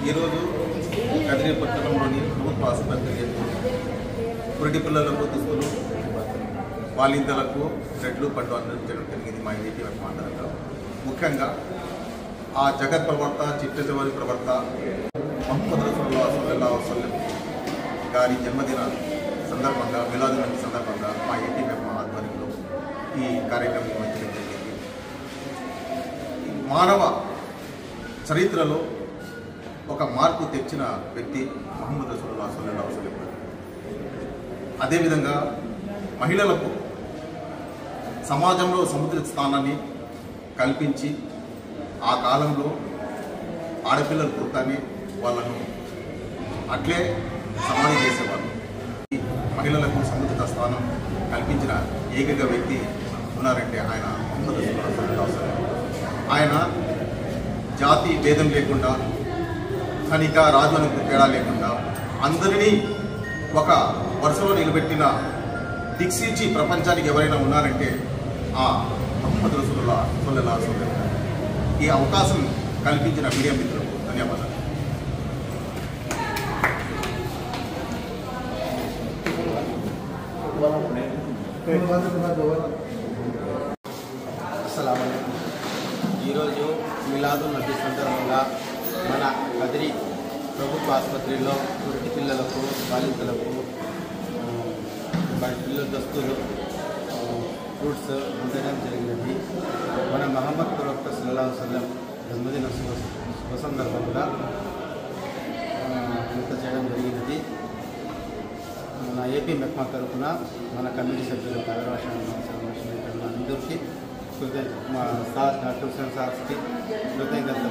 ఈరోజు కదిరి పట్టణంలోని ప్రభుత్వ ఆసుపత్రి పురిటి పిల్లలకు దుస్తులు బాలింతలకు రెడ్లు పట్టు అందించడం జరిగింది. మా ఏపీ మాట్లాడతాం. ముఖ్యంగా ఆ జగత్ ప్రవర్త చిట్ట చివరి ప్రవర్త మహమ్మద్ రసూలుల్లాహి సల్లల్లాహు అలైహి వసల్లం గారి జన్మదిన సందర్భంగా మిలాదు నబీ సందర్భంగా మా ఏపీ ఆధ్వర్యంలో ఈ కార్యక్రమం నిర్వహించడం జరిగింది. మానవ చరిత్రలో ఒక మార్పు తెచ్చిన వ్యక్తి మహమ్మద్ రసూలుల్లాహి సల్లల్లాహు అలైహి వసల్లం. అదేవిధంగా మహిళలకు సమాజంలో సముచిత స్థానాన్ని కల్పించి ఆ కాలంలో ఆడపిల్లలు పుడతానే వాళ్ళను అట్లే సమాధి చేసేవాళ్ళు. మహిళలకు సముచిత స్థానం కల్పించిన ఏకైక వ్యక్తి ఉన్నారంటే ఆయన మహమ్మద్ రసూలుల్లాహి సల్లల్లాహు అలైహి వసల్లం. ఆయన జాతి భేదం లేకుండా ధనిక రాజు అనే తేడా లేకుండా అందరినీ ఒక వరుసలో నిలబెట్టిన దిక్సూచి ప్రపంచానికి ఎవరైనా ఉన్నారంటే ఆ మహమ్మద్ రసూలుల్లాహి సల్లల్లాహు అలైహి వసల్లం. ఈ అవకాశం కల్పించిన మీడియా మిత్రులకు ధన్యవాదాలు. ఈరోజు మిలాదు నబీ సందర్భంగా మన కదిరి ప్రభుత్వ ఆసుపత్రిలో పురిటి పిల్లలకు బాలింతలకు పిల్లల దస్తులు ఫ్రూట్స్ అందడం జరిగినది. మన మహమ్మద్ ప్రవక్త సల్లల్లాహు అలైహి వసల్లం జన్మదిన శుభ సందర్భంగా ఇంత చేయడం జరిగినది. మన ఏపీ మెప్మా తరఫున మన కమిటీ సభ్యులు అందరికీ మా సార్ డాక్టర్ హుసేన్ సార్కి కృతజ్ఞతలు.